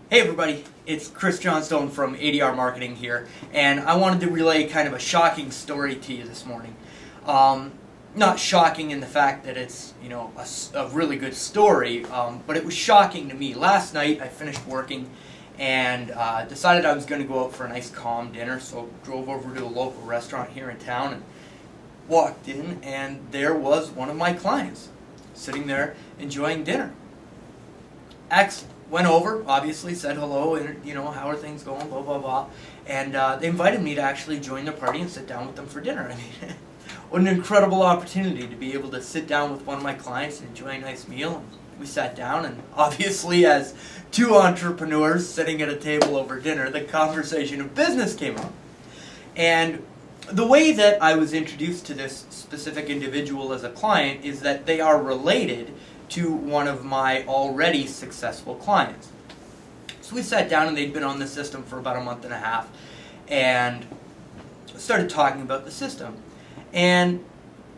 Hey everybody, it's Chris Johnstone from ADR Marketing here, and I wanted to relay kind of a shocking story to you this morning. Not shocking in the fact that it's, a really good story, but it was shocking to me. Last night I finished working and decided I was going to go out for a nice calm dinner, so drove over to a local restaurant here in town and walked in, and there was one of my clients sitting there enjoying dinner. Excellent. Went over, obviously, said hello, and, how are things going, blah, blah, blah. And they invited me to actually join their party and sit down with them for dinner. I mean, what an incredible opportunity to be able to sit down with one of my clients and enjoy a nice meal. And we sat down, and obviously, as two entrepreneurs sitting at a table over dinner, the conversation of business came up. And the way that I was introduced to this specific individual as a client is that they are related to one of my already successful clients. So we sat down, and they'd been on the system for about a month and a half, and started talking about the system. And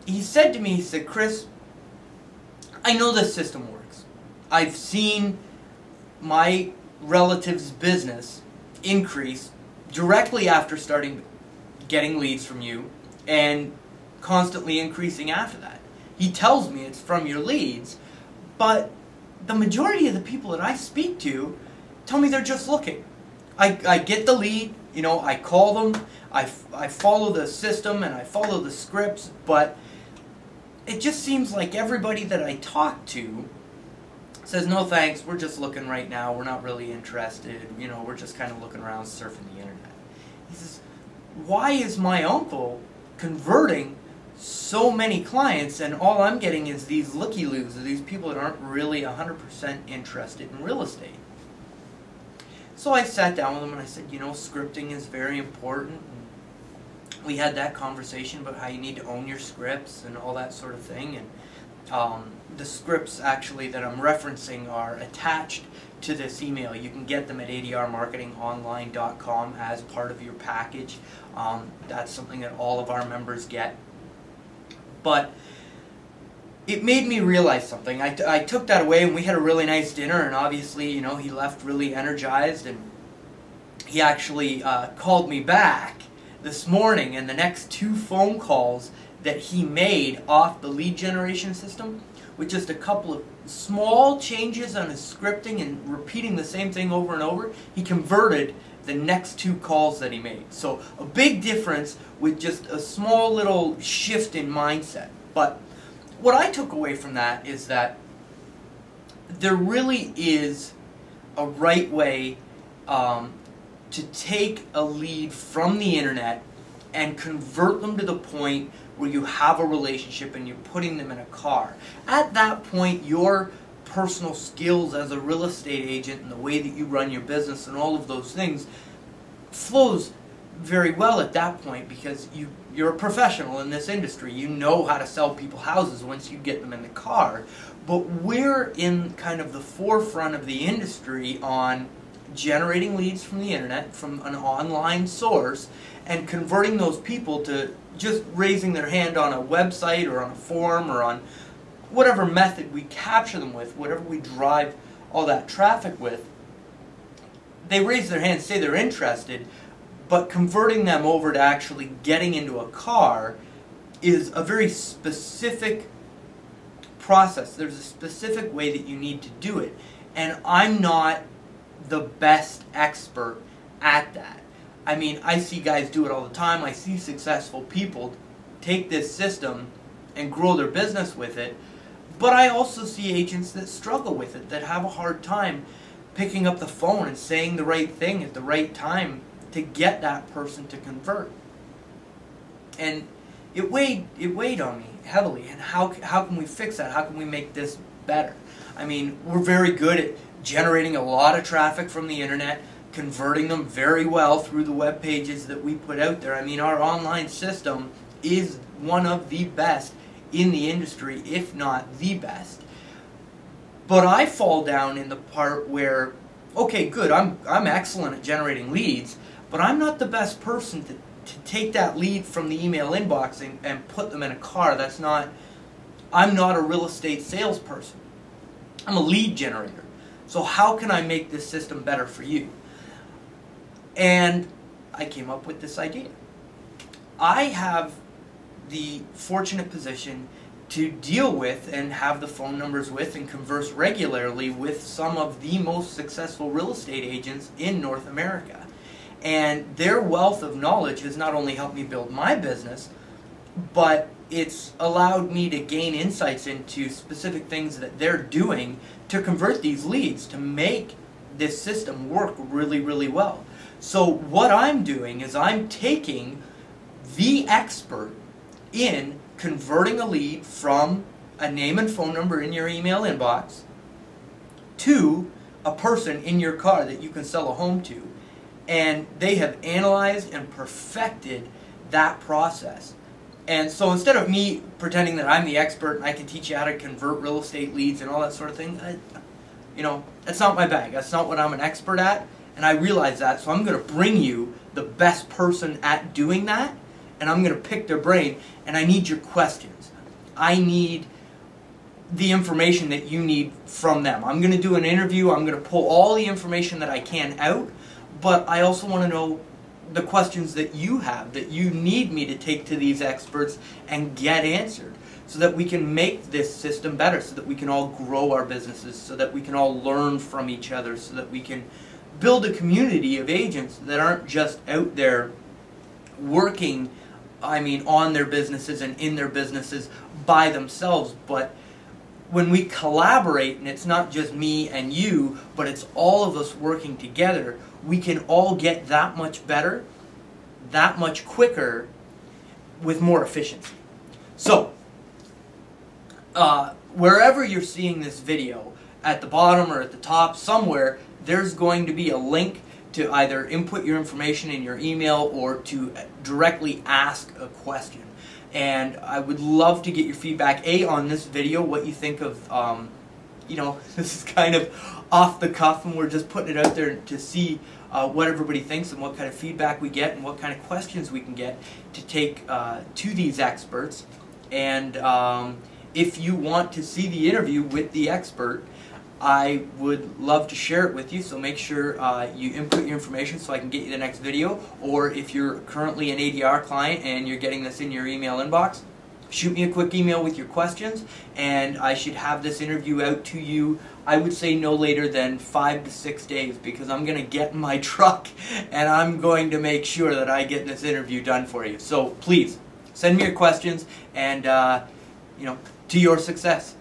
he said to me, he said, "Chris, I know this system works. I've seen my relative's business increase directly after starting getting leads from you and constantly increasing after that. He tells me it's from your leads, but the majority of the people that I speak to tell me they're just looking. I get the lead, I call them, I follow the system and I follow the scripts, but it just seems like everybody that I talk to says, no thanks, we're just looking right now, we're not really interested, we're just kind of looking around surfing the internet." He says, "Why is my uncle converting so many clients, and all I'm getting is these looky-loos, these people that aren't really 100% interested in real estate?" So I sat down with him and I said, scripting is very important. And we had that conversation about how you need to own your scripts and all that sort of thing. And the scripts actually that I'm referencing are attached to this email. You can get them at adrmarketingonline.com as part of your package. That's something that all of our members get. But it made me realize something. I took that away, and we had a really nice dinner, and obviously, he left really energized, and he actually called me back this morning, and the next 2 phone calls that he made off the lead generation system, with just a couple of small changes on his scripting and repeating the same thing over and over, he converted the next 2 calls that he made. So a big difference with just a small little shift in mindset. But what I took away from that is that there really is a right way to take a lead from the internet and convert them to the point where you have a relationship and you're putting them in a car. At that point, your personal skills as a real estate agent and the way that you run your business and all of those things flows very well at that point, because you're a professional in this industry. You know how to sell people houses once you get them in the car. But we're in kind of the forefront of the industry on generating leads from the internet, from an online source, and converting those people to just raising their hand on a website or on a forum or on whatever method we capture them with, whatever we drive all that traffic with. They raise their hand, say they're interested, but converting them over to actually getting into a car is a very specific process. There's a specific way that you need to do it. And I'm not the best expert at that. I mean, I see guys do it all the time. I see successful people take this system and grow their business with it. But I also see agents that struggle with it, that have a hard time picking up the phone and saying the right thing at the right time to get that person to convert. And it weighed on me heavily. And how can we fix that? How can we make this better? I mean, we're very good at generating a lot of traffic from the internet, converting them very well through the web pages that we put out there. I mean, our online system is one of the best in the industry, if not the best. But I fall down in the part where, okay, good, I'm excellent at generating leads, but I'm not the best person to take that lead from the email inbox and put them in a car. I'm not a real estate salesperson. I'm a lead generator. So how can I make this system better for you? And I came up with this idea. I have the fortunate position to deal with and have the phone numbers with and converse regularly with some of the most successful real estate agents in North America. And their wealth of knowledge has not only helped me build my business, but it's allowed me to gain insights into specific things that they're doing to convert these leads, to make this system work really, really well. So what I'm doing is I'm taking the expert in converting a lead from a name and phone number in your email inbox to a person in your car that you can sell a home to. And they have analyzed and perfected that process. And so instead of me pretending that I'm the expert and I can teach you how to convert real estate leads and all that sort of thing, that's not my bag. That's not what I'm an expert at. And I realize that, so I'm going to bring you the best person at doing that, and I'm going to pick their brain, and I need your questions. I need the information that you need from them. I'm going to do an interview. I'm going to pull all the information that I can out, but I also want to know the questions that you have, that you need me to take to these experts and get answered, so that we can make this system better, so that we can all grow our businesses, so that we can all learn from each other, so that we can build a community of agents that aren't just out there working, on their businesses and in their businesses by themselves, but when we collaborate, and it's not just me and you, but it's all of us working together, we can all get that much better, that much quicker, with more efficiency. So, wherever you're seeing this video, at the bottom or at the top, somewhere, there's going to be a link to either input your information in your email or to directly ask a question. And I would love to get your feedback, on this video, what you think of, this is kind of off the cuff and we're just putting it out there to see what everybody thinks and what kind of feedback we get and what kind of questions we can get to take to these experts. And if you want to see the interview with the expert, I would love to share it with you, so make sure you input your information so I can get you the next video. Or if you're currently an ADR client and you're getting this in your email inbox, shoot me a quick email with your questions, and I should have this interview out to you, I would say no later than 5 to 6 days, because I'm going to get in my truck and I'm going to make sure that I get this interview done for you. So please, send me your questions, and to your success.